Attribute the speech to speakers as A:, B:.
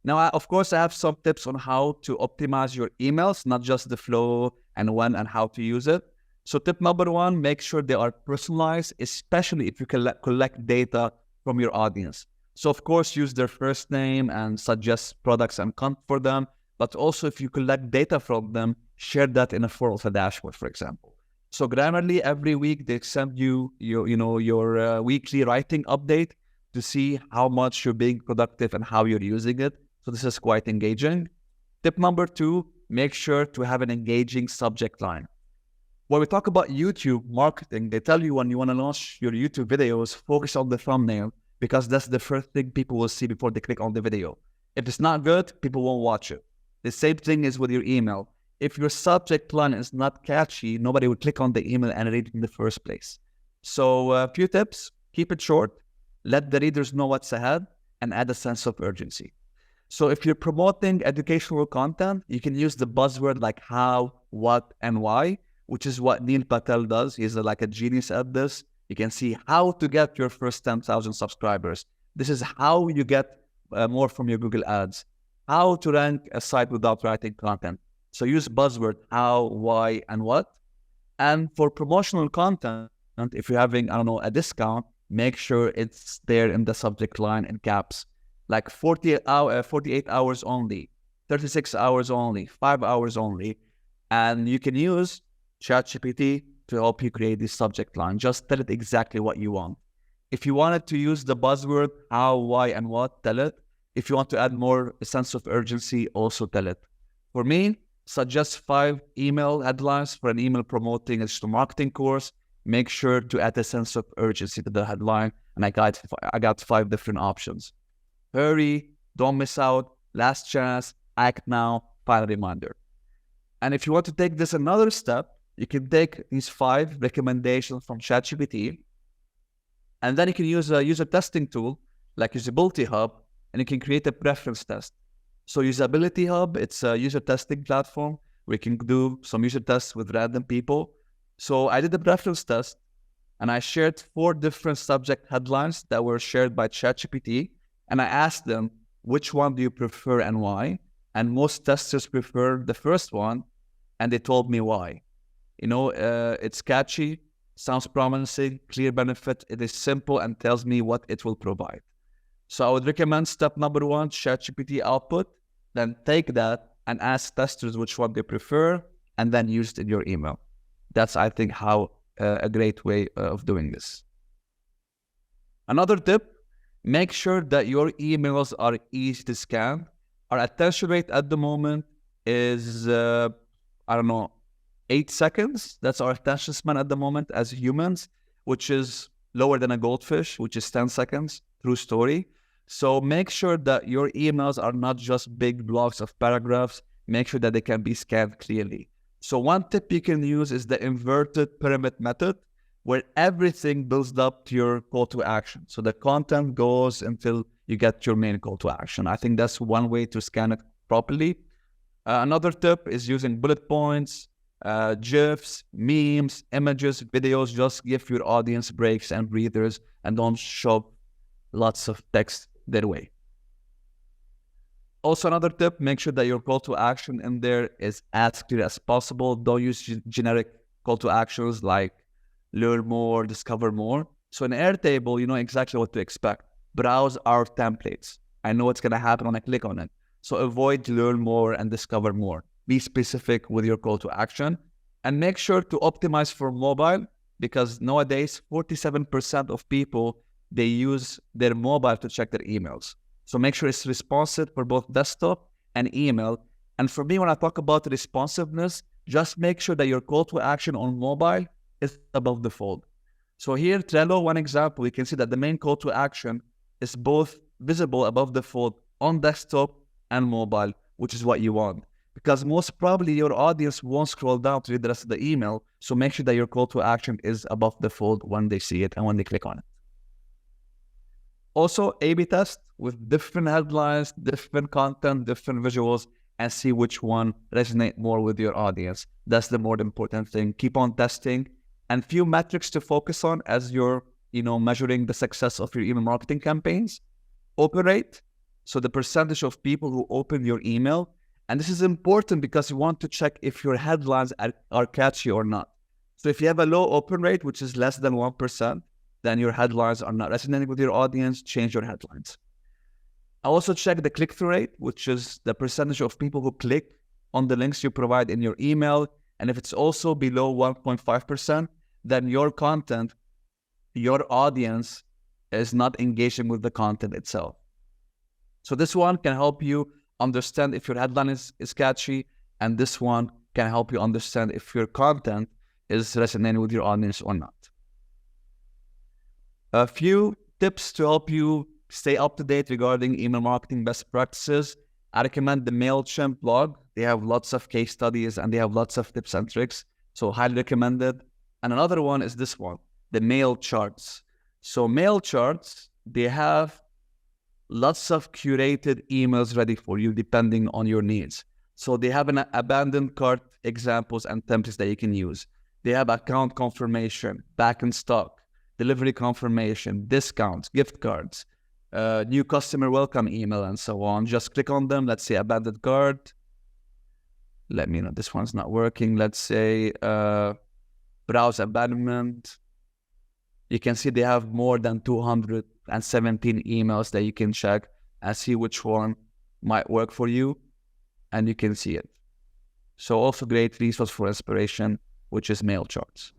A: Now, of course, I have some tips on how to optimize your emails, not just the flow and when and how to use it. So tip number one, make sure they are personalized, especially if you collect data from your audience. So of course, use their first name and suggest products and content for them. But also if you collect data from them, share that in a form of a dashboard, for example. So Grammarly, every week, they send you your weekly writing update to see how much you're being productive and how you're using it. So this is quite engaging. Tip number two, make sure to have an engaging subject line. When we talk about YouTube marketing, they tell you when you want to launch your YouTube videos, focus on the thumbnail because that's the first thing people will see before they click on the video. If it's not good, people won't watch it. The same thing is with your email. If your subject line is not catchy, nobody will click on the email and read it in the first place. So a few tips, keep it short, let the readers know what's ahead, and add a sense of urgency. So if you're promoting educational content, you can use the buzzword like how, what, and why, which is what Neil Patel does. He's like a genius at this. You can see how to get your first 10,000 subscribers. This is how you get more from your Google ads. How to rank a site without writing content. So use buzzword how, why, and what. And for promotional content, if you're having, a discount, make sure it's there in the subject line in caps. Like 48 hours only, 36 hours only, 5 hours only. And you can use Chat GPT to help you create this subject line. Just tell it exactly what you want. If you wanted to use the buzzword how, why, and what, tell it. If you want to add more a sense of urgency, also tell it. For me, suggest 5 email headlines for an email promoting a digital marketing course. Make sure to add a sense of urgency to the headline. And I got 5 different options. Hurry, don't miss out, last chance, act now, final reminder. And if you want to take this another step, you can take these 5 recommendations from Chat GPT, and then you can use a user testing tool like Usability Hub, and you can create a preference test. So Usability Hub, it's a user testing platform where you can do some user tests with random people. So I did a preference test, and I shared 4 different subject headlines that were shared by Chat GPT, and I asked them, which one do you prefer and why? And most testers prefer the first one, and they told me why. It's catchy, sounds promising, clear benefit, it is simple, and tells me what it will provide. So I would recommend step number 1, ChatGPT output, then take that and ask testers which one they prefer, and then use it in your email. That's, I think, how a great way of doing this. Another tip, make sure that your emails are easy to scan. Our attention rate at the moment is, 8 seconds. That's our attention span at the moment as humans, which is lower than a goldfish, which is 10 seconds. True story. So make sure that your emails are not just big blocks of paragraphs. Make sure that they can be scanned clearly. So one tip you can use is the inverted pyramid method, where everything builds up to your call to action. So the content goes until you get your main call to action. I think that's one way to scan it properly. Another tip is using bullet points, GIFs, memes, images, videos. Just give your audience breaks and breathers and don't shove lots of text their way. Also, another tip, make sure that your call to action in there is as clear as possible. Don't use generic call to actions like learn more, discover more. So in Airtable, you know exactly what to expect. Browse our templates. I know what's going to happen when I click on it. So avoid learn more and discover more. Be specific with your call to action and make sure to optimize for mobile, because nowadays 47% of people, they use their mobile to check their emails. So make sure it's responsive for both desktop and email. And for me, when I talk about responsiveness, just make sure that your call to action on mobile is above the fold. So here, Trello, one example, you can see that the main call to action is both visible above the fold on desktop and mobile, which is what you want. Because most probably your audience won't scroll down to read the rest of the email. So make sure that your call to action is above the fold when they see it and when they click on it. Also, A/B test with different headlines, different content, different visuals, and see which one resonates more with your audience. That's the more important thing. Keep on testing, and few metrics to focus on as you're, measuring the success of your email marketing campaigns. Open rate, So the percentage of people who open your email, and this is important because you want to check if your headlines are catchy or not. So if you have a low open rate, which is less than 1%, then your headlines are not resonating with your audience, change your headlines. I also check the click-through rate, which is the percentage of people who click on the links you provide in your email. And if it's also below 1.5%, then your content, your audience is not engaging with the content itself. So this one can help you understand if your headline is catchy, and this one can help you understand if your content is resonating with your audience or not. A few tips to help you stay up to date regarding email marketing best practices. I recommend the MailChimp blog. They have lots of case studies and they have lots of tips and tricks. So highly recommended. And another one is this one, the mail charts. So mail charts, they have lots of curated emails ready for you depending on your needs. So they have an abandoned cart examples and templates that you can use. They have account confirmation, back in stock, delivery confirmation, discounts, gift cards, new customer welcome email, and so on. Just click on them. Let's say abandoned cart. Let me know this one's not working. Let's say browse abandonment. You can see they have more than 217 emails that you can check and see which one might work for you, and you can see it. So also great resource for inspiration, which is mail charts.